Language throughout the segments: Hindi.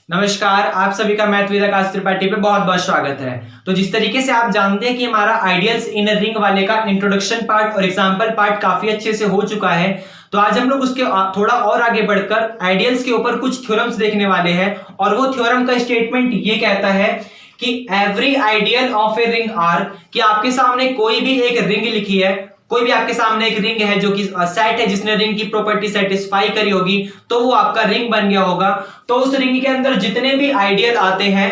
नमस्कार, आप सभी का मैथ विद आकाश त्रिपाठी पे बहुत बहुत स्वागत है। तो जिस तरीके से आप जानते हैं कि हमारा आइडियल्स इन अ रिंग वाले का इंट्रोडक्शन पार्ट और एग्जांपल पार्ट काफी अच्छे से हो चुका है, तो आज हम लोग उसके थोड़ा और आगे बढ़कर आइडियल्स के ऊपर कुछ थ्योरम्स देखने वाले हैं। और वो थ्योरम का स्टेटमेंट ये कहता है कि every ideal of a ring R, कि आपके सामने कोई भी एक रिंग लिखी है, कोई भी आपके सामने एक रिंग है जो कि सेट है जिसने रिंग की प्रॉपर्टी सेटिस्फाई करी होगी, तो वो आपका रिंग बन गया होगा। तो उस रिंग के अंदर जितने भी आइडियल आते हैं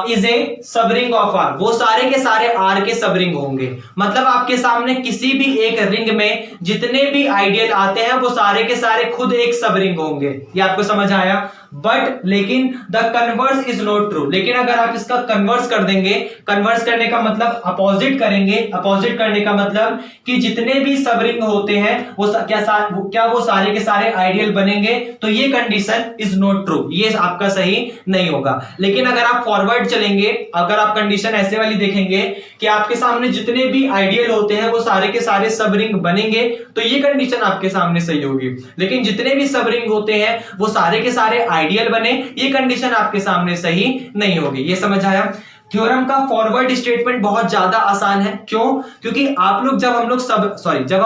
इज ए सब रिंग ऑफ आर, वो सारे के सारे आर के सब रिंग होंगे। मतलब आपके सामने किसी भी एक रिंग में जितने भी आइडियल आते हैं वो सारे के सारे खुद एक सब रिंग होंगे। ये आपको समझ आया? बट लेकिन the converse is not true. लेकिन अगर आप इसका कन्वर्स कर देंगे, कन्वर्स करने का मतलब अपोजिट करेंगे, अपोजिट करने का मतलब कि जितने भी सब रिंग होते हैं वो क्या वो सारे के सारे आइडियल बनेंगे, तो ये कंडीशन इज नॉट ट्रू, ये आपका सही नहीं होगा। लेकिन अगर आप फॉरवर्ड चलेंगे, अगर आप कंडीशन ऐसे वाली देखेंगे कि आपके सामने जितने भी आइडियल होते हैं वो सारे के सारे सब रिंग बनेंगे, तो ये कंडीशन आपके सामने सही होगी। लेकिन जितने भी सब रिंग होते हैं वो सारे के सारे आइडियल बने, ये कंडीशन आपके सामने सही नहीं होगी। ये समझ आया? थ्योरम का फॉरवर्ड स्टेटमेंट बहुत ज्यादा आसान है। क्यों? क्योंकि आप लोग जब हम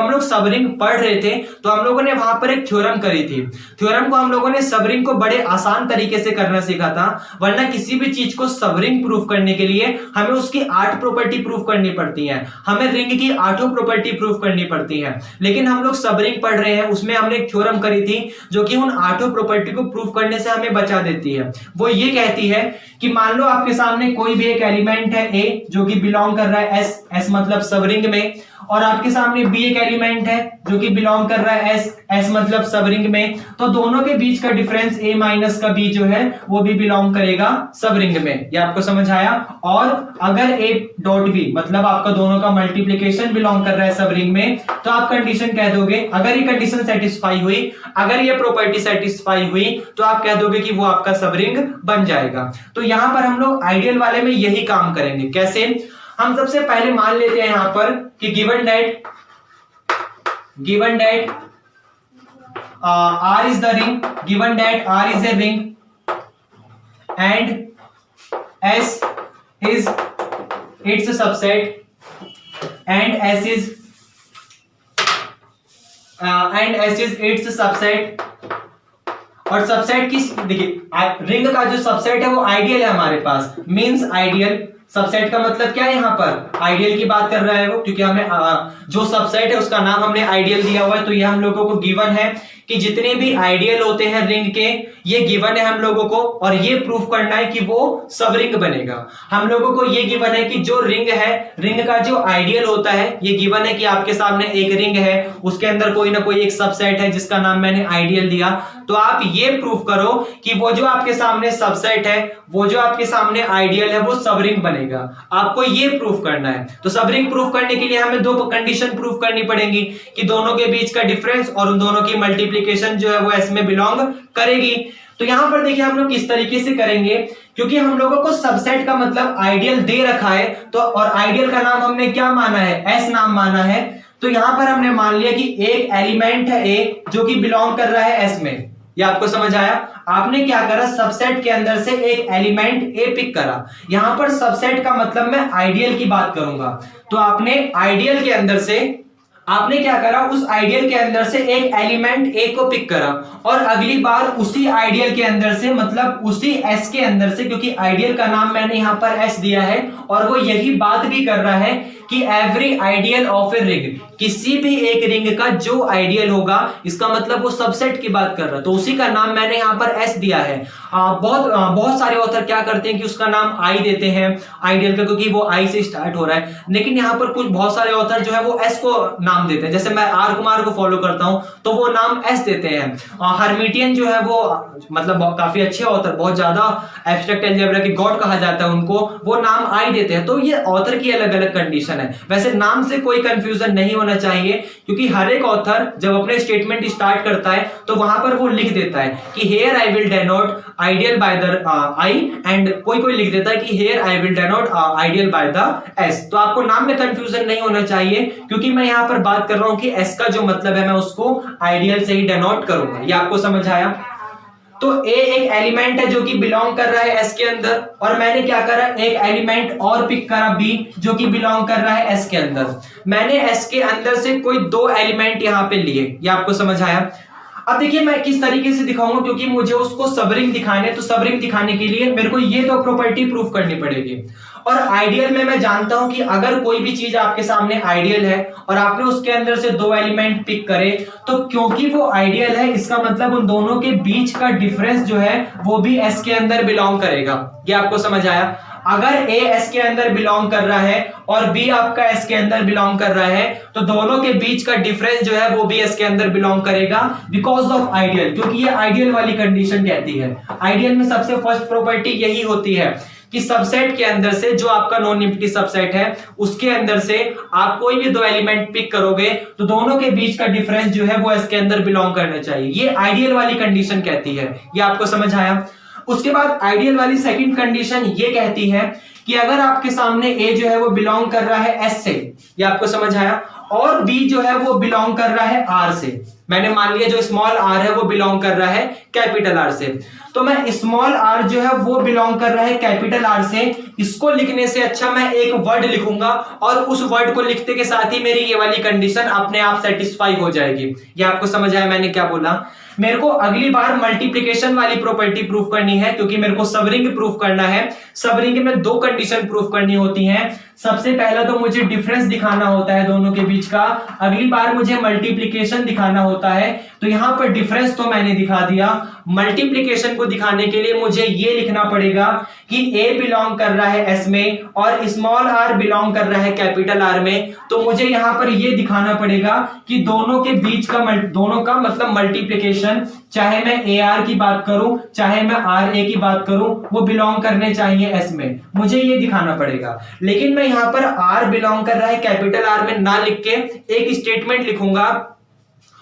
लोग सब रिंग पढ़ रहे थे तो हम लोगों ने वहां पर एक थ्योरम करी थी। थ्योरम को हम लोगों ने सब रिंग को बड़े आसान तरीके से करना सीखा था, वरना किसी भी चीज को सब रिंग प्रूफ करने के लिए हमें उसकी 8 प्रॉपर्टी प्रूफ करनी पड़ती है, हमें रिंग की 8 प्रॉपर्टी प्रूफ करनी पड़ती है। लेकिन हम लोग सब रिंग पढ़ रहे हैं, उसमें हमने एक थ्योरम करी थी जो कि उन 8 प्रॉपर्टी को प्रूफ करने से हमें बचा देती है। वो ये कहती है कि मान लो आपके सामने कोई भी एक एलिमेंट है ए जो कि बिलोंग कर रहा है एस मतलब सब रिंग में, और आपके सामने बी एक एलिमेंट है जो कि बिलोंग कर रहा है एस मतलब सब रिंग में, तो दोनों के बीच का डिफरेंस ए माइनस का बी जो है वो भी बिलोंग करेगा सब रिंग में। ये आपको समझ आया? और अगर ए डॉट बी मतलब आपका दोनों का मल्टीप्लीकेशन बिलोंग कर रहा है सब रिंग में, तो आप कंडीशन कह दोगे, अगर ये कंडीशन सेटिस्फाई हुई, अगर ये प्रॉपर्टी सेटिस्फाई हुई, तो आप कह दोगे कि वो आपका सब रिंग बन जाएगा। तो यहां पर हम लोग आइडियल वाले में यही काम करेंगे। कैसे? हम सबसे पहले मान लेते हैं यहां पर कि given that R is the ring, given that R is a ring and S is its subset and S is its subset। और सबसेट की देखिए, रिंग का जो सबसेट है वो आइडियल है हमारे पास, मींस आइडियल। सबसेट का मतलब क्या है? यहाँ पर आइडियल की बात कर रहा है वो, क्योंकि हमें जो सबसेट है उसका नाम हमने आइडियल दिया हुआ है। तो ये हम लोगों को गिवन है कि जितने भी आइडियल होते हैं रिंग के, ये गिवन है हम लोगों को, और ये प्रूफ करना है कि वो सब रिंग बनेगा। हम लोगों को ये गिवन है कि जो रिंग है, रिंग का जो आइडियल होता है, ये गिवन है कि आपके सामने एक रिंग है, उसके अंदर कोई ना कोई एक सबसेट है जिसका नाम मैंने आइडियल दिया। तो आप ये प्रूफ करो कि वो जो आपके सामने सबसेट है, वो जो आपके सामने आइडियल है, वो सब रिंग बनेगा। आपको ये प्रूफ करना है। तो सब रिंग प्रूफ करने के लिए हमें 2 कंडीशन प्रूफ करनी पड़ेंगी कि दोनों के बीच का डिफरेंस और उन दोनों की मल्टीप्लीकेशन जो है वो एस में बिलोंग करेगी। तो यहां पर देखिए हम लोग किस तरीके से करेंगे, क्योंकि हम लोगों को सबसेट का मतलब आइडियल दे रखा है, तो और आइडियल का नाम हमने क्या माना है? एस नाम माना है। तो यहां पर हमने मान लिया कि एक एलिमेंट है ए जो कि बिलोंग कर रहा है एस में। ये आपको समझ आया? आपने क्या करा? सबसेट के अंदर से एक एलिमेंट ए पिक करा। यहां पर सबसेट का मतलब मैं आइडियल की बात करूंगा। तो आपने आइडियल के अंदर से आपने क्या करा? उस आइडियल के अंदर से एक एलिमेंट ए को पिक करा, और अगली बार उसी आइडियल के अंदर से मतलब उसी एस के अंदर से, क्योंकि आइडियल का नाम मैंने यहां पर एस दिया है, और वो यही बात भी कर रहा है कि every ideal of a ring, किसी भी एक रिंग का जो आइडियल होगा, इसका मतलब वो सबसेट की बात कर रहा है, तो उसी का नाम मैंने यहां पर एस दिया है। बहुत सारे ऑथर क्या करते हैं कि उसका नाम आई देते हैं आइडियल का, क्योंकि वो आई से स्टार्ट हो रहा है। लेकिन यहां पर कुछ बहुत सारे ऑथर जो है वो एस को नाम देते हैं। जैसे मैं आर कुमार को फॉलो करता हूं तो वो नाम एस देते हैं। हर्मिटियन जो है वो मतलब काफी अच्छे ऑथर, बहुत ज्यादा एब्स्ट्रैक्ट अलजेब्रा के गॉड कहा जाता है उनको, वो नाम आई देते हैं। तो ये ऑथर की अलग अलग कंडीशन है। वैसे नाम से कोई कंफ्यूजन नहीं होना चाहिए, क्योंकि हर एक ऑथर जब अपने स्टेटमेंट स्टार्ट करता है तो वहां पर वो लिख देता है कि here I will denote ideal by the I, and कोई लिख देता है कि here I will denote ideal by the S. तो आपको नाम में कंफ्यूजन नहीं होना चाहिए, क्योंकि मैं यहां पर बात कर रहा हूं कि एस का जो मतलब है मैं उसको आइडियल से ही डेनोट करूंगा। ये आपको समझ आया? तो ए एक एलिमेंट है जो कि बिलोंग कर रहा है एस के अंदर, और मैंने क्या करा, एक एलिमेंट और पिक करा बी जो कि बिलोंग कर रहा है एस के अंदर। मैंने एस के अंदर से कोई दो एलिमेंट यहां पे लिए, ये आपको समझ आया। अब देखिए मैं किस तरीके से दिखाऊंगा, क्योंकि मुझे उसको सबरिंग दिखाने, तो सबरिंग दिखाने के लिए मेरे को ये दो प्रॉपर्टी प्रूफ करनी पड़ेगी। और आइडियल में मैं जानता हूं कि अगर कोई भी चीज आपके सामने आइडियल है और आपने उसके अंदर से दो एलिमेंट पिक करे, तो क्योंकि वो आइडियल है इसका मतलब उन दोनों के बीच का डिफरेंस जो है वो भी एस के अंदर बिलोंग करेगा। ये आपको समझ आया। अगर ए एस के अंदर बिलोंग कर रहा है और बी आपका एस के अंदर बिलोंग कर रहा है, तो दोनों के बीच का डिफरेंस जो है वो भी एस के अंदर बिलोंग करेगा, बिकॉज ऑफ आइडियल, क्योंकि ये आइडियल वाली कंडीशन कहती है। आइडियल में सबसे फर्स्ट प्रॉपर्टी यही होती है कि सबसेट के अंदर से, जो आपका नॉन एम्प्टी सबसेट है उसके अंदर से आप कोई भी दो एलिमेंट पिक करोगे तो दोनों के बीच का डिफरेंस जो है वो इसके अंदर बिलोंग करना चाहिए। ये आइडियल वाली कंडीशन कहती है। ये आपको समझ आया। उसके बाद आइडियल वाली सेकंड कंडीशन ये कहती है कि अगर आपके सामने ए जो है वो बिलोंग कर रहा है एस से, ये आपको समझ आया, और बी जो है वो बिलोंग कर रहा है आर से। मैंने मान लिया जो स्मॉल आर है वो बिलोंग कर रहा है कैपिटल आर से, तो मैं स्मॉल आर जो है वो बिलोंग कर रहा है कैपिटल आर से, इसको लिखने से अच्छा मैं एक वर्ड लिखूंगा और उस वर्ड को लिखते के साथ ही मेरी ये वाली कंडीशन अपने आप सेटिस्फाई हो जाएगी। ये आपको समझ आया मैंने क्या बोला। मेरे को अगली बार मल्टीप्लिकेशन वाली प्रॉपर्टी प्रूफ करनी है, क्योंकि मेरे को सबरिंग प्रूफ करना है। सबरिंग में दो कंडीशन प्रूफ करनी होती हैं। सबसे पहला तो मुझे डिफरेंस दिखाना होता है दोनों के बीच का, अगली बार मुझे मल्टीप्लिकेशन दिखाना होता है। तो यहां पर डिफरेंस तो मैंने दिखा दिया, मल्टीप्लिकेशन को दिखाने के लिए मुझे ये लिखना पड़ेगा कि ए बिलोंग कर रहा है एस में और स्मॉल आर बिलोंग कर रहा है कैपिटल आर में। तो मुझे यहां पर ये दिखाना पड़ेगा कि दोनों के बीच का दोनों का मतलब मल्टीप्लिकेशन, चाहे मैं ए आर की बात करूं चाहे मैं आर ए की बात करूं, वो बिलोंग करने चाहिए एस में। मुझे ये दिखाना पड़ेगा। लेकिन मैं यहां पर आर बिलोंग कर रहा है कैपिटल आर में ना लिख के एक स्टेटमेंट लिखूंगा,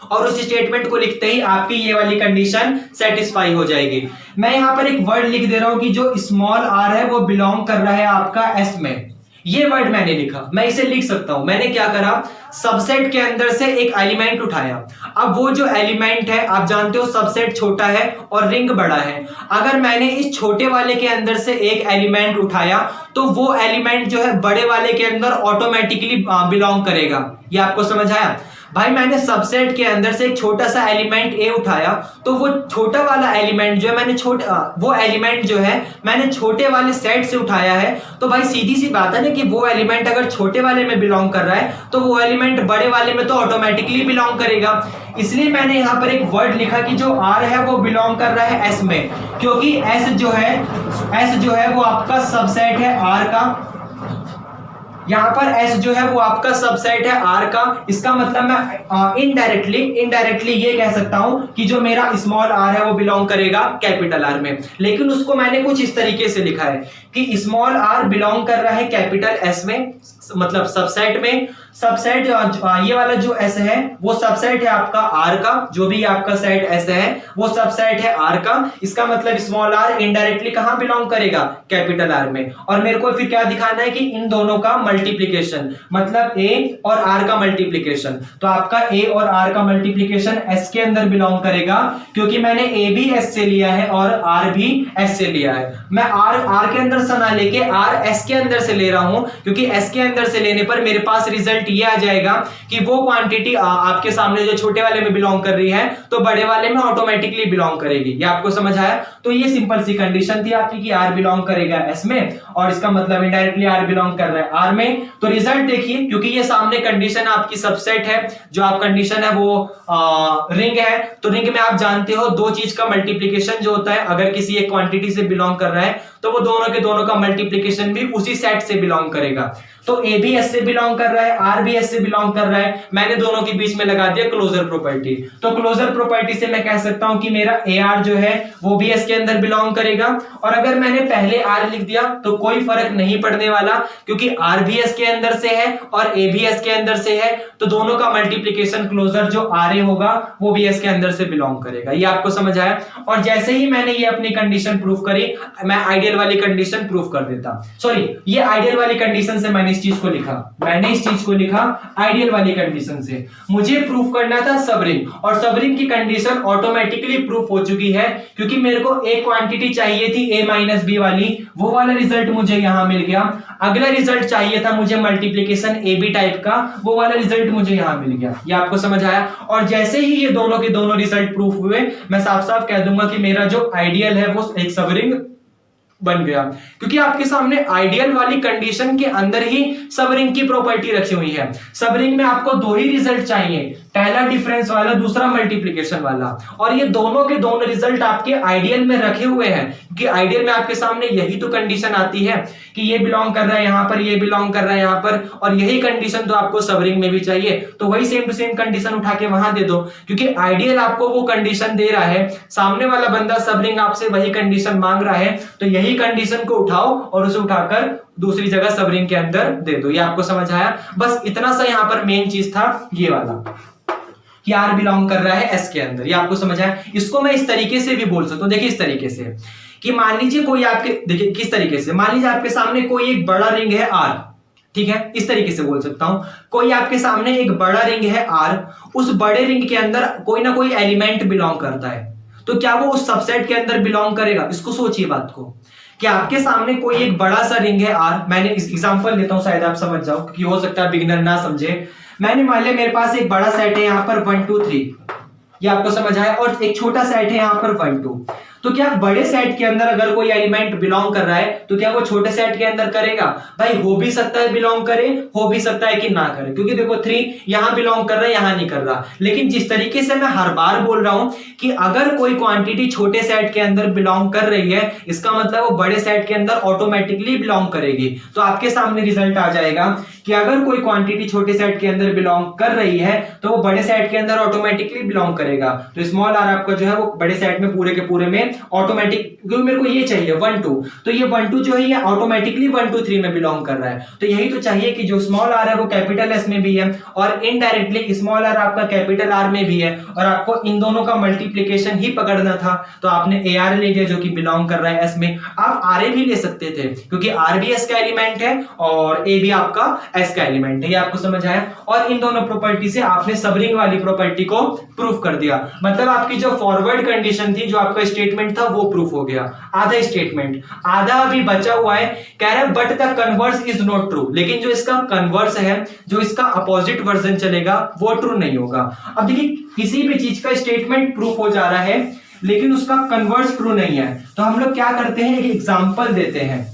और उस स्टेटमेंट को लिखते ही आपकी ये वाली कंडीशन सेटिस्फाई हो जाएगी। मैं यहां पर एक वर्ड लिख दे रहा हूं कि जो स्मॉल आर है वो बिलोंग कर रहा है आपका एस में। ये वर्ड मैंने लिखा, मैं इसे लिख सकता हूं। मैंने क्या करा, सबसेट के अंदर से एक एलिमेंट उठाया। अब वो जो एलिमेंट है आप जानते हो सबसेट छोटा है और रिंग बड़ा है। अगर मैंने इस छोटे वाले के अंदर से एक एलिमेंट उठाया तो वो एलिमेंट जो है बड़े वाले के अंदर ऑटोमेटिकली बिलोंग करेगा। ये आपको समझ आया भाई। मैंने सबसेट के अंदर से एक छोटा सा एलिमेंट ए उठाया, तो वो छोटा वाला एलिमेंट जो है वो एलिमेंट जो है मैंने छोटे वाले सेट से उठाया है। तो भाई सीधी सी बात है ना कि वो एलिमेंट अगर छोटे वाले में बिलोंग कर रहा है तो वो एलिमेंट बड़े वाले में तो ऑटोमेटिकली बिलोंग करेगा। इसलिए मैंने यहां पर एक वर्ड लिखा कि जो आर है वो बिलोंग कर रहा है एस में, क्योंकि एस जो है वो आपका सबसेट है आर का। यहां पर S जो है वो आपका सबसेट है R का। इसका मतलब मैं इनडायरेक्टली ये कह सकता हूं कि जो मेरा स्मॉल r है वो बिलोंग करेगा कैपिटल R में। लेकिन उसको मैंने कुछ इस तरीके से लिखा है कि स्मॉल r बिलोंग कर रहा है कैपिटल S में, मतलब सबसेट में। सबसेट ये वाला जो S है वो सबसेट है आपका R का, जो भी आपका सेट S है वो सबसेट है R का। इसका मतलब स्मॉल r इनडायरेक्टली कहां बिलोंग करेगा, कैपिटल R में। और मेरे को फिर क्या दिखाना है कि इन दोनों का मल्टीप्लिकेशन, मतलब A और R का मल्टीप्लिकेशन। तो आपका A और R का मल्टीप्लिकेशन S के अंदर बिलोंग करेगा, क्योंकि मैंने A भी S से लिया है और R भी S से लिया है। मैं R के अंदर से ना लेके R S के अंदर से ले रहा हूं, क्योंकि S के अंदर से लेने पर मेरे पास रिजल्ट ये आ जाएगा कि वो क्वांटिटी आपके सामने जो छोटे वाले में बिलोंग कर रही है तो बड़े वाले में ऑटोमेटिकली बिलोंग करेगी। ये आपको समझ आया। तो ये सिंपल सी कंडीशन थी आपकी कि R बिलोंग करेगा S में, और इसका मतलब इनडायरेक्टली R बिलोंग कर रहा है R में। तो रिजल्ट देखिए, क्योंकि ये सामने कंडीशन आपकी सबसेट है, जो आप कंडीशन है वो रिंग है। तो रिंग में आप जानते हो दो चीज का मल्टीप्लिकेशन जो होता है, अगर किसी एक क्वांटिटी से बिलोंग कर रहा है तो वो दोनों के दोनों का मल्टीप्लिकेशन भी उसी सेट से बिलोंग करेगा। तो A भी S से बिलोंग कर रहा है, R भी S से बिलोंग कर रहा है। मैंने दोनों के बीच में लगा दिया क्लोजर प्रॉपर्टी। तो क्लोजर प्रॉपर्टी से मैं कह सकता हूं कि मेरा AR जो है वो भी S के अंदर बिलोंग करेगा। और अगर मैंने पहले R लिख दिया तो कोई फर्क नहीं पड़ने वाला, क्योंकि R भी S के अंदर से है और A भी S के अंदर से है। तो दोनों का मल्टीप्लिकेशन क्लोजर जो RA होगा वो भी S के अंदर से बिलोंग करेगा। ये आपको समझ आया। और जैसे ही मैंने ये अपनी कंडीशन प्रूफ करी, मैं आइडियल वाली कंडीशन प्रूफ कर देता। सॉरी, ये आइडियल वाली कंडीशन से मैंने इस चीज चीज को लिखा, मैंने इस चीज को लिखा आइडियल वाली कंडीशन से। मुझे प्रूफ करना था सब रिंग, और सब रिंग की कंडीशन ऑटोमेटिकली प्रूफ हो चुकी है, क्योंकि मेरे को एक क्वांटिटी चाहिए थी a माइनस बी वाली, वो वाला रिजल्ट मुझे यहां मिल गया। अगला रिजल्ट चाहिए था मुझे मल्टीप्लीकेशन ए बी टाइप का, वो वाला रिजल्ट मुझे यहां मिल गया। ये आपको समझ आया? और जैसे ही ये दोनों के दोनों रिजल्ट प्रूफ हुए, मैं साफ साफ कह दूंगा कि मेरा जो आइडियल है वो एक सब रिंग बन गया, क्योंकि आपके सामने आइडियल वाली कंडीशन के अंदर ही सब रिंग की प्रॉपर्टी रखी हुई है। सब रिंग में आपको दो ही रिजल्ट चाहिए, पहला डिफरेंस वाला, दूसरा मल्टीप्लिकेशन वाला, और ये दोनों के दोनों रिजल्ट आपके आइडियल में रखे हुए हैं, क्योंकि आइडियल में आपके सामने यही तो कंडीशन आती है कि ये बिलोंग कर रहा है यहां पर, ये बिलोंग कर रहा है यहां पर, और यही कंडीशन तो आपको सब रिंग में भी चाहिए। तो वही सेम टू सेम कंडीशन उठा के वहां दे दो, क्योंकि आइडियल आपको वो कंडीशन दे रहा है, सामने वाला बंदा सब रिंग आपसे वही कंडीशन मांग रहा है, तो यही कंडीशन को उठाओ और उसे उठाकर दूसरी जगह सब रिंग के अंदर दे दो। ये आपको समझ आया? बस इतना सा यहां पर मेन चीज था ये वाला कि R बिलोंग कर रहा है S के अंदर। ये आपको समझ आया? इसको मैं इस तरीके से भी बोल सकता हूं, देखिए इस तरीके से कि मान लीजिए कोई आपके, देखिए किस तरीके से, मान लीजिए आपके सामने कोई एक बड़ा रिंग है R, ठीक है, इस तरीके से बोल सकता हूं, कोई आपके सामने एक बड़ा रिंग है R, उस बड़े रिंग के अंदर कोई ना कोई एलिमेंट बिलोंग करता है, तो क्या वो उस सबसेट के अंदर बिलोंग करेगा? इसको सोचिए बात को, कि आपके सामने कोई एक बड़ा सा रिंग है R, मैंने इस एग्जांपल लेता हूं शायद आप समझ जाओ, क्योंकि हो सकता है बिगिनर ना समझे। मैंने मान लिया मेरे पास एक बड़ा सेट है यहाँ पर 1 2 3, ये आपको समझ आया, और एक छोटा सेट है यहाँ पर 1 2। तो क्या बड़े सेट के अंदर अगर कोई एलिमेंट बिलोंग कर रहा है, तो क्या वो छोटे सेट के अंदर करेगा? भाई हो भी सकता है बिलोंग करे, हो भी सकता है कि ना करे, क्योंकि देखो 3 यहां बिलोंग कर रहा है, यहां नहीं कर रहा। लेकिन जिस तरीके से मैं हर बार बोल रहा हूं कि अगर कोई क्वांटिटी छोटे सेट के अंदर बिलोंग कर रही है, इसका मतलब वो बड़े सेट के अंदर ऑटोमेटिकली बिलोंग करेगी। तो आपके सामने रिजल्ट आ जाएगा कि अगर कोई क्वांटिटी छोटे सेट के अंदर बिलोंग कर रही है, तो वो बड़े सेट के अंदर ऑटोमेटिकली बिलोंग करेगा। तो स्मॉल r आपका जो है वो बड़े सेट में पूरे के पूरे में ऑटोमेटिक, क्योंकि मेरे को ये चाहिए 1 2, तो ये 1 2 जो है ये ऑटोमेटिकली 1 2 3 में बिलोंग कर रहा है। तो यही तो चाहिए कि जो स्मॉल r है वो कैपिटल S में भी है, और इनडायरेक्टली स्मॉल r आपका कैपिटल R में भी है, और आपको इन दोनों का मल्टीप्लिकेशन ही पकड़ना था। तो आपने AR ले लिया जो कि बिलोंग कर रहा है S में। आप RA भी ले सकते थे, क्योंकि R भी S का एलिमेंट है और A भी आपका S का एलिमेंट है। ये आपको समझ आया? और इन दोनों प्रॉपर्टी से आपने सब रिंग वाली प्रॉपर्टी को प्रूफ कर दिया। मतलब आपकी जो फॉरवर्ड कंडीशन थी, जो आपका स्टेटमेंट था, वो प्रूफ हो गया। आधा स्टेटमेंट, आधा अभी बचा हुआ है, कह रहा है but the converse is not true, लेकिन जो इसका कन्वर्स है, जो इसका अपोजिट वर्जन चलेगा, वो ट्रू नहीं होगा। अब देखिए किसी भी चीज का स्टेटमेंट प्रूफ हो जा रहा है, लेकिन उसका कन्वर्स ट्रू नहीं है, तो हम लोग क्या करते हैं, एक एग्जांपल देते हैं।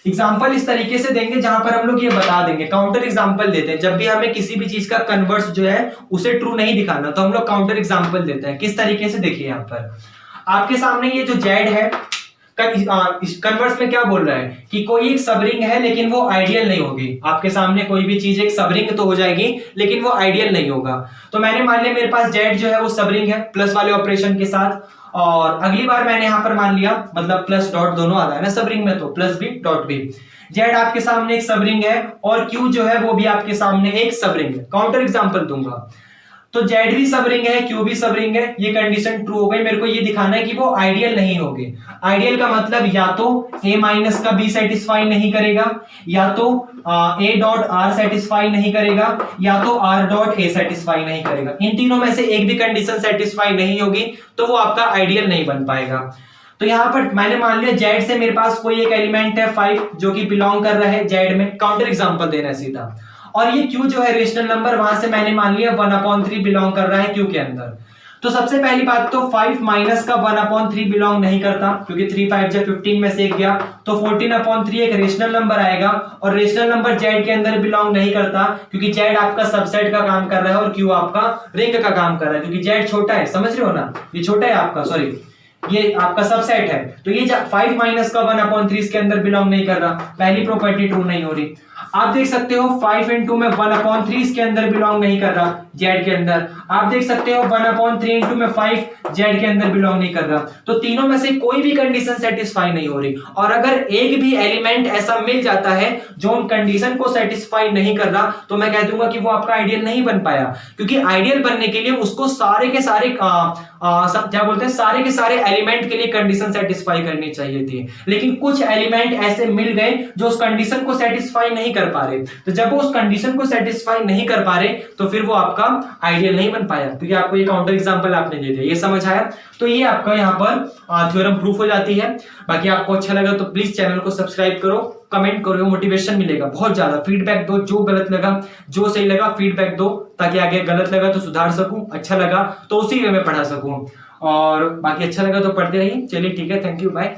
एग्जाम्पल इस तरीके से देंगे जहां पर हम लोग ये बता देंगे, काउंटर एग्जाम्पल देते हैं। जब भी हमें किसी भी चीज का कन्वर्स जो है उसे ट्रू नहीं दिखाना, तो हम लोग काउंटर एग्जाम्पल देते हैं। किस तरीके से, देखिए यहाँ पर आपके सामने ये जो जेड है, कन्वर्स में क्या बोल रहा है कि कोई एक सबरिंग है लेकिन वो आइडियल नहीं होगी। आपके सामने कोई भी चीज एक सबरिंग तो हो जाएगी, लेकिन वो आइडियल नहीं होगा। तो मैंने मान लिया मेरे पास जेड जो है वो सबरिंग है प्लस वाले ऑपरेशन के साथ, और अगली बार मैंने यहां पर मान लिया, मतलब प्लस डॉट दोनों आता है ना सबरिंग में, तो plus B dot B. Z आपके सामने एक सबरिंग है और क्यू जो है वो भी आपके सामने एक सबरिंग है। काउंटर एग्जांपल दूंगा, तो जेड भी सबरिंग है, क्यू भी सबरिंग है, ये कंडीशन ट्रू हो गई। मेरे को ये दिखाना है कि वो आइडियल नहीं होगी। आइडियल का मतलब या तो a माइनस का b सेटिस्फाई नहीं करेगा, या तो a डॉट r सेटिस्फाई नहीं करेगा, या तो r डॉट a सेटिस्फाई नहीं करेगा। इन तीनों में से एक भी कंडीशन सेटिस्फाई नहीं होगी, तो वो आपका आइडियल नहीं बन पाएगा। तो यहां पर मैंने मान लिया जेड से मेरे पास कोई एक एलिमेंट है 5 जो कि बिलोंग कर रहा है जेड में। काउंटर एग्जांपल देना है सीधा। और ये क्यू जो है रेशनल नंबर, वहां से मैंने मान लिया 1/3 बिलोंग कर रहा है क्यू के अंदर। तो सबसे पहली बात तो 5 माइनस का 1/3 बिलोंग नहीं करता, क्योंकि 3 5 जा 15 में से एक गया, तो 14/3 एक रेशनल नंबर आएगा। और रेशनल नंबर जेड के अंदर बिलोंग नहीं करता, क्योंकि जेड आपका सबसेट का काम कर रहा है और क्यू आपका रिंग का काम कर रहा है, क्योंकि जेड छोटा है, समझ रहे हो ना, ये छोटा है आपका, सॉरी ये आपका सबसेट है। तो ये 5 माइनस का 1/3 इसके अंदर बिलोंग नहीं कर रहा, पहली प्रॉपर्टी ट्रू नहीं हो रही। आप देख सकते हो 5 इंटू में 1/3 इसके अंदर बिलोंग नहीं कर रहा जेड के अंदर। आप देख सकते हो 1/3 इंटू में 5 जेड के अंदर बिलोंग नहीं कर रहा। तो तीनों में से कोई भी कंडीशन सेटिस्फाई नहीं हो रही। और अगर एक भी एलिमेंट ऐसा मिल जाता है जो उन कंडीशन को सेटिस्फाई नहीं कर रहा, तो मैं कह दूंगा कि वो आपका आइडियल नहीं बन पाया, क्योंकि आइडियल बनने के लिए उसको सारे के सारे क्या बोलते हैं, सारे के सारे एलिमेंट के लिए कंडीशन सेटिस्फाई करनी चाहिए थी। लेकिन कुछ एलिमेंट ऐसे मिल गए जो उस कंडीशन को सेटिस्फाई नहीं कर पा रहे, तो जब वो उस कंडीशन को सेटिस्फाई नहीं कर पा रहे तो फिर वो आपका आइडियल नहीं बन पाया, क्योंकि आपको ये काउंटर एग्जांपल आपने दे दिया। ये समझ आया? तो ये आपका यहाँ पर थ्योरम प्रूफ हो जाती है। बाकी आपको अच्छा लगा तो प्लीज चैनल को सब्सक्राइब करो, कमेंट करो, मोटिवेशन मिलेगा बहुत ज्यादा। फीडबैक दो, जो गलत लगा जो सही लगा फीडबैक दो, ताकि आगे गलत लगा तो सुधार सकूं, अच्छा लगा तो उसी वे में पढ़ा सकूं। और बाकी अच्छा लगा तो पढ़ते रहिए। चलिए ठीक है, थैंक यू, बाय।